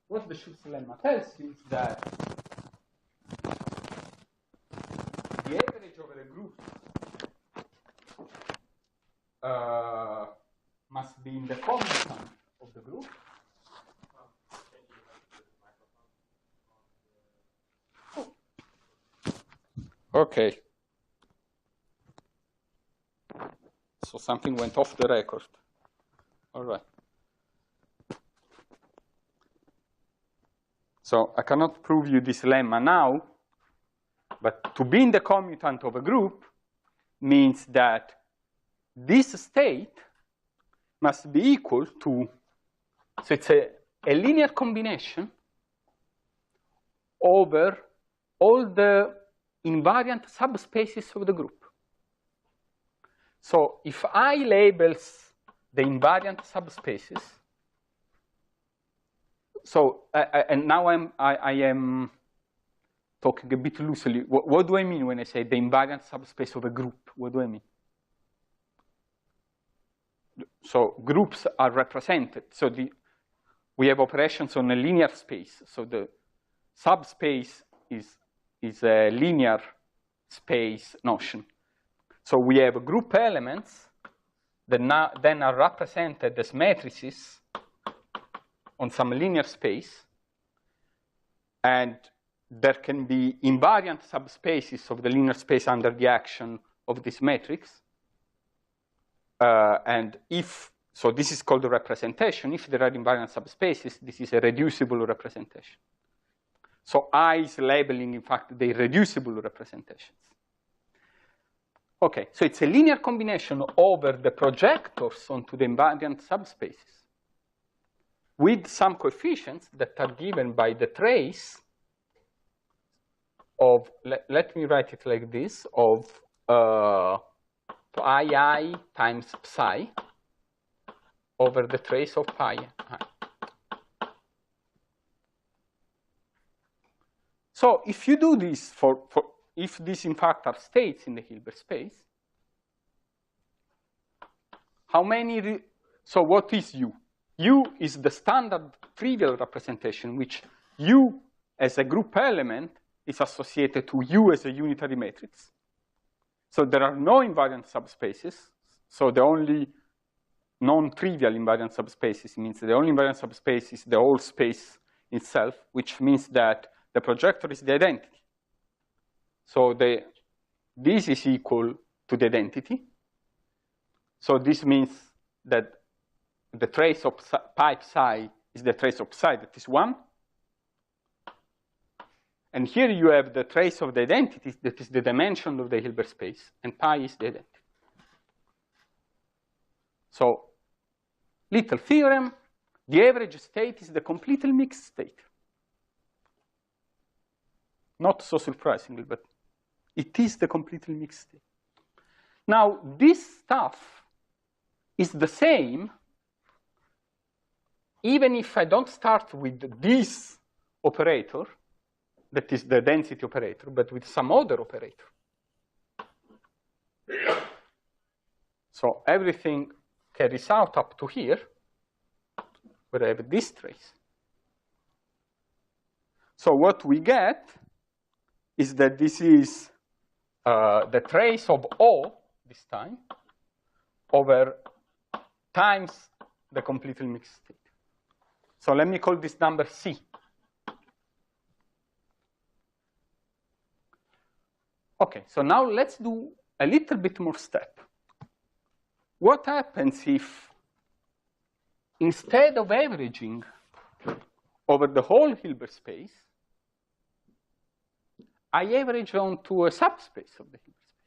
What the Schurz lemma tells you is that the average over a group must be in the commutant of the group. Okay. So something went off the record. All right. So I cannot prove you this lemma now, but to be in the commutant of a group, means that this state must be equal to, so it's a linear combination over all the invariant subspaces of the group. So if I labels the invariant subspaces, so and now I am talking a bit loosely. What do I mean when I say the invariant subspace of a group? What do I mean? So groups are represented. So we have operations on a linear space. So the subspace is a linear space notion. So we have group elements that then are represented as matrices on some linear space. And there can be invariant subspaces of the linear space under the action of this matrix. And so this is called a representation. If there are invariant subspaces, this is a reducible representation. So I is labeling, in fact, the irreducible representations. Okay, so it's a linear combination over the projectors onto the invariant subspaces with some coefficients that are given by the trace of, let me write it like this, of pi times psi over the trace of pi I. So if you do this if these in fact are states in the Hilbert space, how many, so what is U? U is the standard trivial representation, which U as a group element is associated to U as a unitary matrix. So there are no invariant subspaces. So the only non-trivial invariant subspaces means the only invariant subspace is the whole space itself, which means that the projector is the identity. So this is equal to the identity. So this means that the trace of pi psi is the trace of psi, that is 1. And here you have the trace of the identity, that is the dimension of the Hilbert space, and pi is the identity. So, little theorem, the average state is the completely mixed state. Not so surprisingly, but it is the completely mixed state. Now, this stuff is the same even if I don't start with this operator, that is the density operator, but with some other operator. So everything carries out up to here, where I have this trace. So what we get is that this is the trace of O, this time, over times the completely mixed state. So let me call this number C. Okay, so now let's do a little bit more step. What happens if, instead of averaging over the whole Hilbert space, I average onto a subspace of the Hilbert space?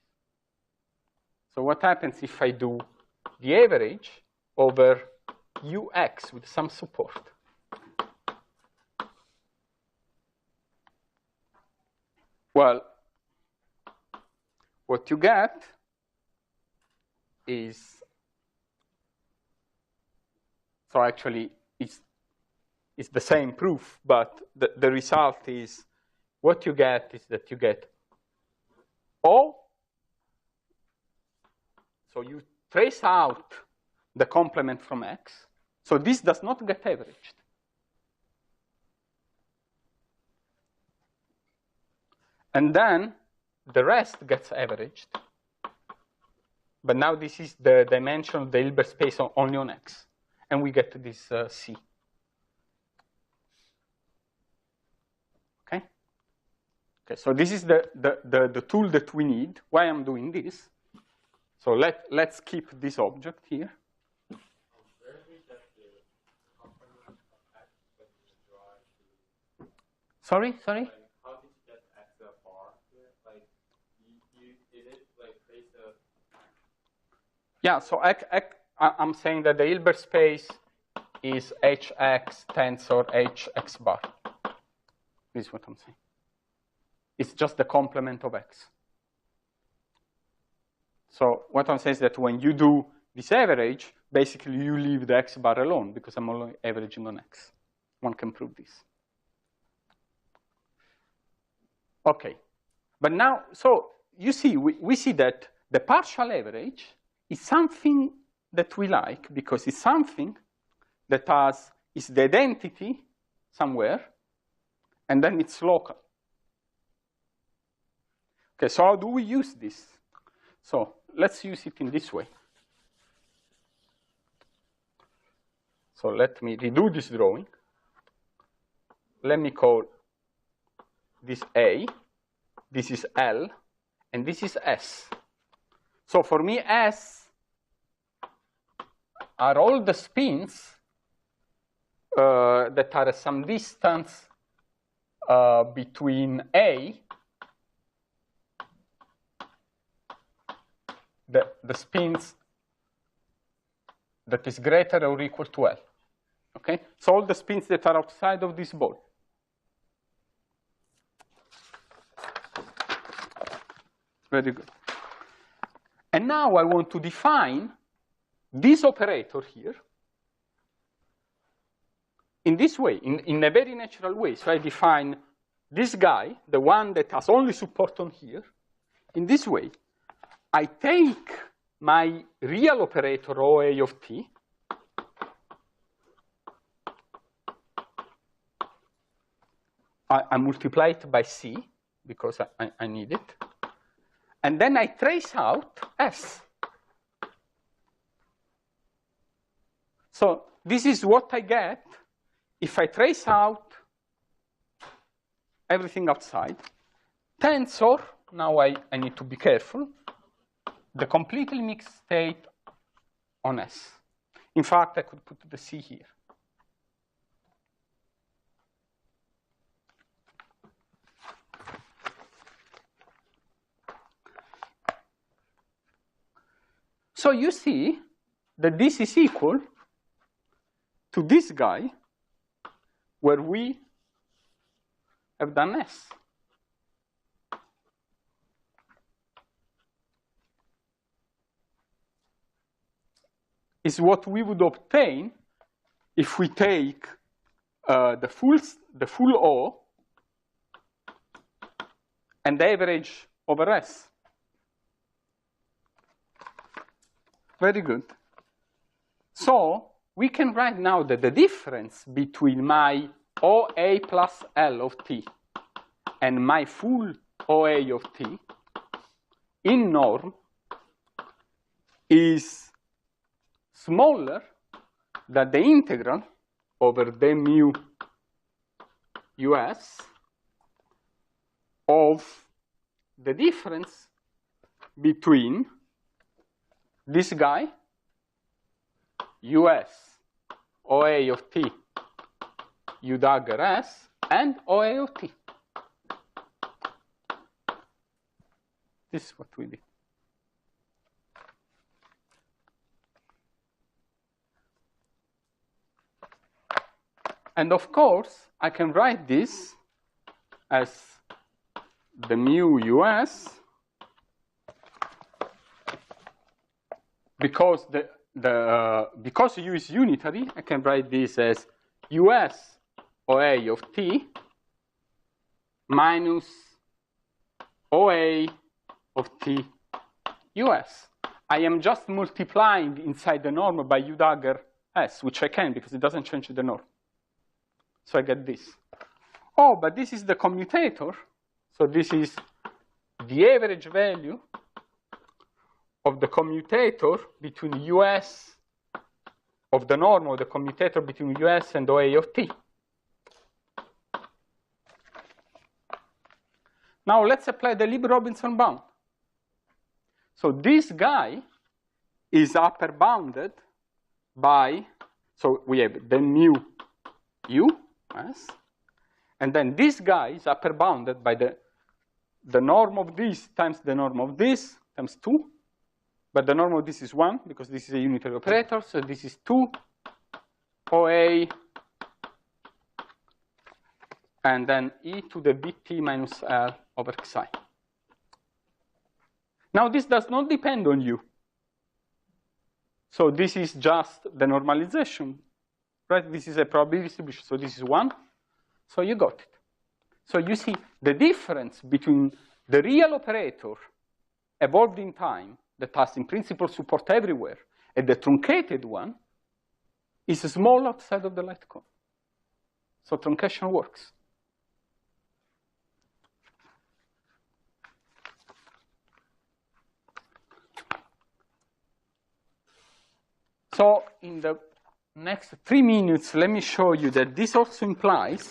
So what happens if I do the average over Ux with some support? Well, what you get is, so actually it's the same proof, but the result is, what you get is that you get O. So you trace out the complement from X. So this does not get averaged. And then the rest gets averaged. But now this is the dimension of the Hilbert space only on X. And we get this C. Okay? Okay, so this is the tool that we need. Why I'm doing this? So let's keep this object here. Sorry? How did you get X bar here? Like, is it like trace of Yeah, so I'm saying that the Hilbert space is Hx tensor Hx bar. This is what I'm saying. It's just the complement of X. So what I'm saying is that when you do this average, basically you leave the X bar alone because I'm only averaging on X. One can prove this. Okay. But now, so you see, we see that the partial average is something that we like because it's something that is the identity somewhere, and then it's local. Okay, so how do we use this? So let's use it in this way. So let me redo this drawing. Let me call this A, this is L, and this is S. So for me, S are all the spins that are at some distance between A, the spins that is greater or equal to L. Okay? So all the spins that are outside of this ball. Very good. And now I want to define this operator here in this way, in a very natural way. So I define this guy, the one that has only support on here, in this way. I take my real operator OA of t, I multiply it by C because I need it. And then I trace out S. So this is what I get if I trace out everything outside. Tensor, now I need to be careful, the completely mixed state on S. In fact, I could put the C here. So you see that this is equal to this guy where we have done S. Is what we would obtain if we take the full O and average over S. Very good. So we can write now that the difference between my OA plus L of t and my full OA of t in norm is smaller than the integral over the mu US of the difference between this guy, US, OA of t, U dagger S, and OA of t. This is what we did. And of course, I can write this as the mu US because because U is unitary. I can write this as US OA of t minus OA of t US. I am just multiplying inside the norm by U dagger S, which I can because it doesn't change the norm. So I get this. Oh, but this is the commutator. So this is the average value of the commutator between US, of the norm of the commutator between US and OA of t. Now let's apply the Lieb-Robinson bound. So this guy is upper bounded by, so we have the mu U, yes, and then this guy is upper bounded by the norm of this times the norm of this times 2, but the norm of this is 1, because this is a unitary operator, so this is 2 OA, and then e to the bt minus L over xi. Now, this does not depend on you. So this is just the normalization, right? This is a probability distribution, so this is 1. So you got it. So you see the difference between the real operator evolved in time that has in principle support everywhere and the truncated one is small outside of the light cone. So truncation works. So in the next 3 minutes, let me show you that this also implies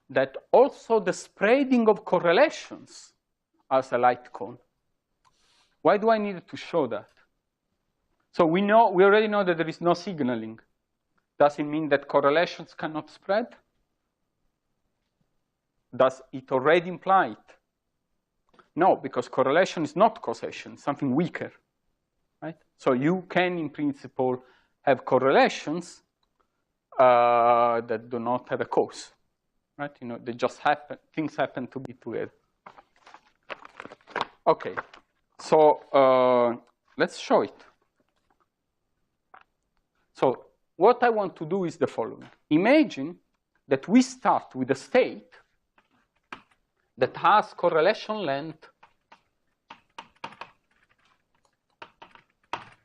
that also the spreading of correlations as a light cone. Why do I need to show that? So we already know that there is no signaling. Does it mean that correlations cannot spread? Does it already imply it? No, because correlation is not causation, something weaker. Right? So you can, in principle, have correlations that do not have a cause. Right? You know, they just happen. Things happen to be together. Okay. So let's show it. So what I want to do is the following. Imagine that we start with a state that has correlation length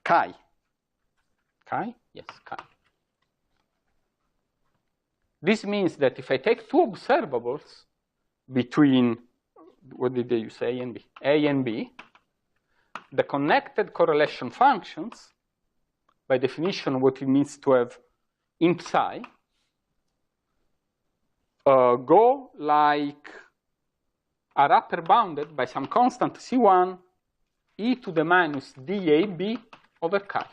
chi. Chi? Yes, chi. This means that if I take two observables between, what did they use, A and B? A and B, the connected correlation functions, by definition, what it means to have imp psi, go like are upper bounded by some constant C1 e to the minus DAB over chi.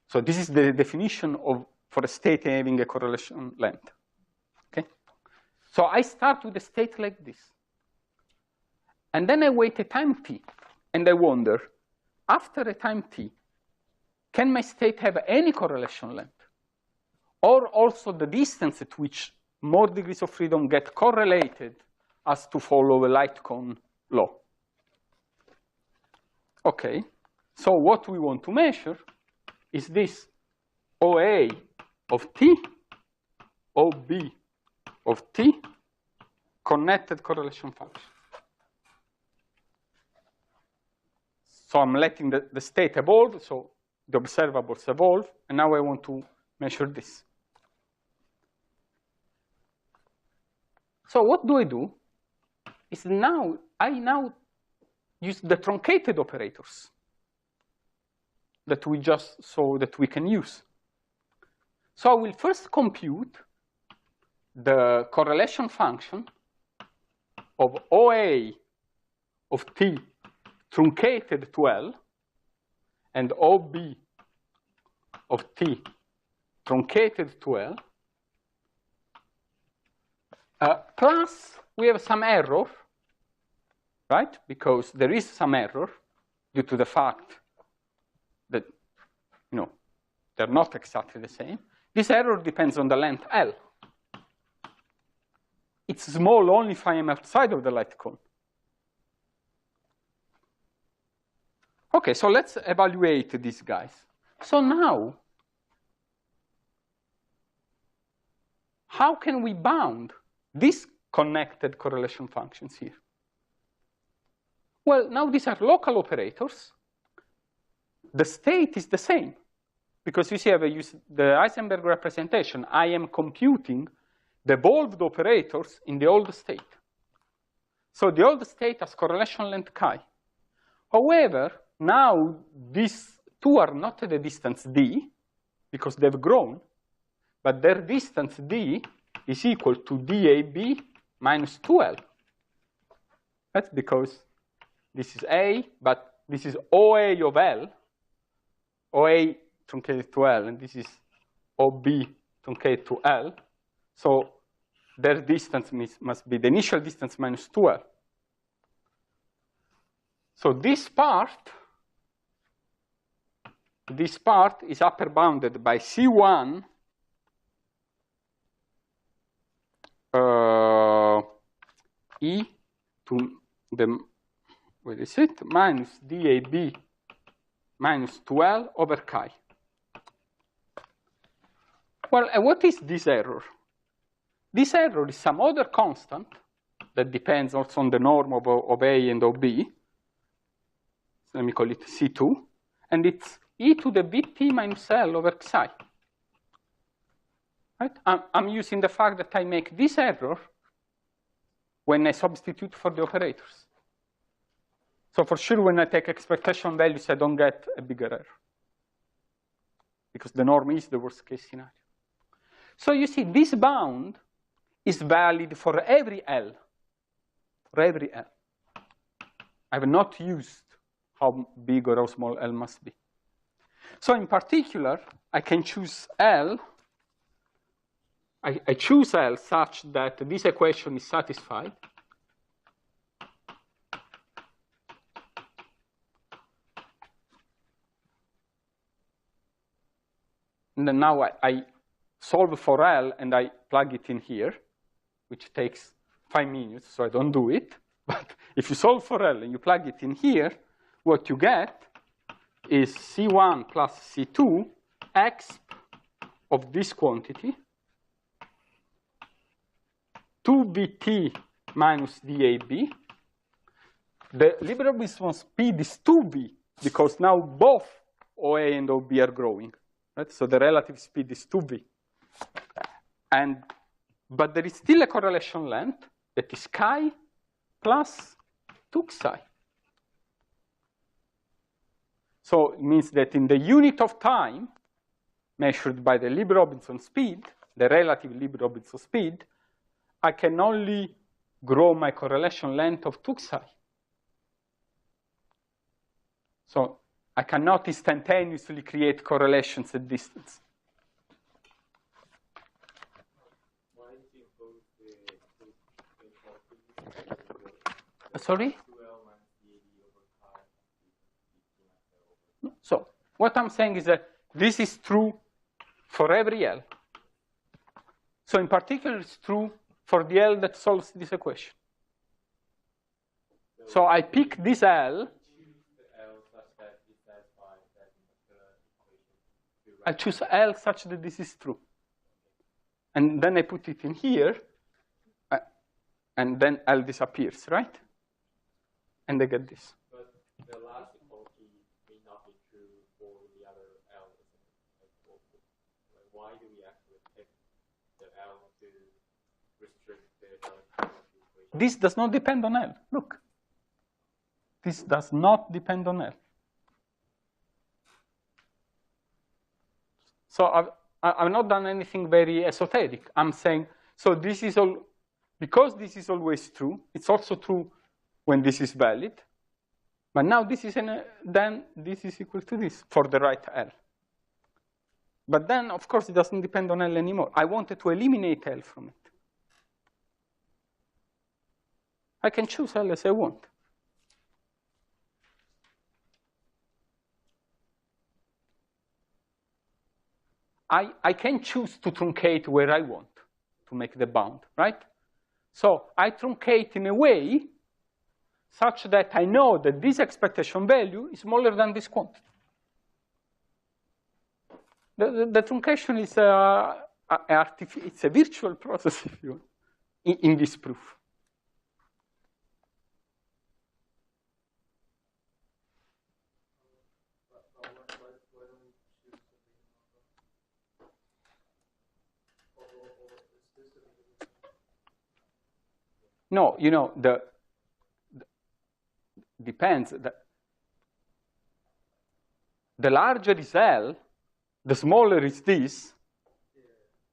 So this is the definition of for a state having a correlation length. Okay? So I start with a state like this. And then I wait a time t, and I wonder, after a time t, can my state have any correlation length? Or also the distance at which more degrees of freedom get correlated as to follow a light cone law? Okay, so what we want to measure is this OA of t, OB of t, connected correlation function. So I'm letting the state evolve, so the observables evolve, and now I want to measure this. So what do? Is I now use the truncated operators that we just saw that we can use. So I will first compute the correlation function of OA of t truncated to L and OB of t truncated to L, plus we have some error, right? Because there is some error due to the fact that, you know, they're not exactly the same. This error depends on the length L. It's small only if I am outside of the light cone. Okay, so let's evaluate these guys. So now, how can we bound these connected correlation functions here? Well, now these are local operators. The state is the same. Because you see, I use the Heisenberg representation. I am computing the evolved operators in the old state. So the old state has correlation length chi. However, now these two are not at a distance d, because they've grown, but their distance d is equal to DAB minus 2L. That's because this is A, but this is OA of L, OA truncated to L, and this is OB truncated to L. So their distance must be the initial distance minus 2L. So this part is upper bounded by C1 e to the, what is it, minus DAB minus 2L over chi. Well, what is this error? This error is some other constant that depends also on the norm of A and of B. So let me call it C2. And it's e to the Vt minus L over psi. Right? I'm using the fact that I make this error when I substitute for the operators. So for sure, when I take expectation values, I don't get a bigger error, because the norm is the worst case scenario. So you see, this bound is valid for every L. For every L. I have not used how big or how small L must be. So in particular, I can choose L. I choose L such that this equation is satisfied. And then now I solve for L and I plug it in here, which takes 5 minutes, so I don't do it. But if you solve for L and you plug it in here, what you get is C1 plus C2 exp of this quantity, 2Vt minus DAB. The Lieber-Robinson speed is 2V, because now both OA and OB are growing. Right? So the relative speed is 2V. But there is still a correlation length that is chi plus 2 psi. So it means that in the unit of time measured by the Lieber-Robinson speed, the relative Lieber-Robinson speed, I can only grow my correlation length of 2 psi. So I cannot instantaneously create correlations at distance. Why did you impose the Sorry? 2L minus DAB over chi? So what I'm saying is that this is true for every L. So in particular, it's true for the L that solves this equation. So I pick this L. I choose L such that this is true. And then I put it in here, and then L disappears, right? And I get this. But the last equality may not be true for the other L, isn't it? Like, why do we actually pick the L to restrict the relative equation? This does not depend on L. Look. This does not depend on L. So I've not done anything very esoteric. I'm saying, so this is all, because this is always true, it's also true when this is valid. But now this is, then this is equal to this for the right L. But then, of course, it doesn't depend on L anymore. I wanted to eliminate L from it. I can choose L as I want. I can choose to truncate where I want to make the bound, right? So I truncate in a way such that I know that this expectation value is smaller than this quantity. The truncation is it's a virtual process, if you want, in this proof. No, you know, depends. The larger is L, the smaller is this,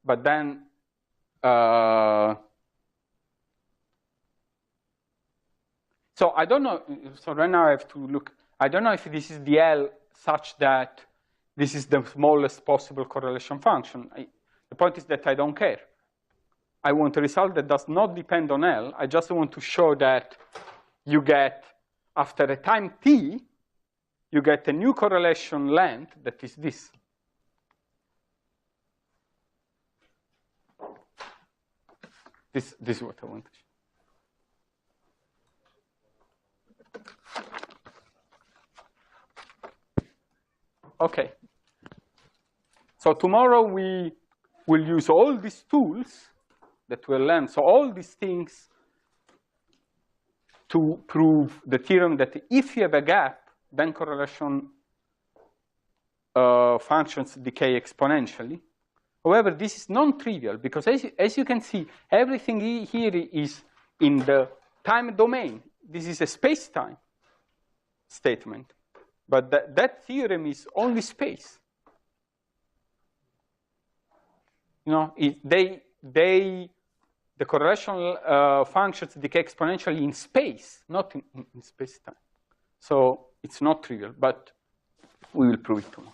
but then so I don't know. So right now I have to look. I don't know if this is the L such that this is the smallest possible correlation function. The point is that I don't care. I want a result that does not depend on L. I just want to show that you get after a time t, you get a new correlation length that is this. This is what I want to show. Okay. So tomorrow we will use all these tools that we'll learn. So all these things to prove the theorem that if you have a gap, then correlation functions decay exponentially. However, this is non-trivial because as you can see, everything here is in the time domain. This is a space-time statement. But that theorem is only space. You know, the correlation functions decay exponentially in space, not in space-time. So it's not trivial, but we will prove it tomorrow.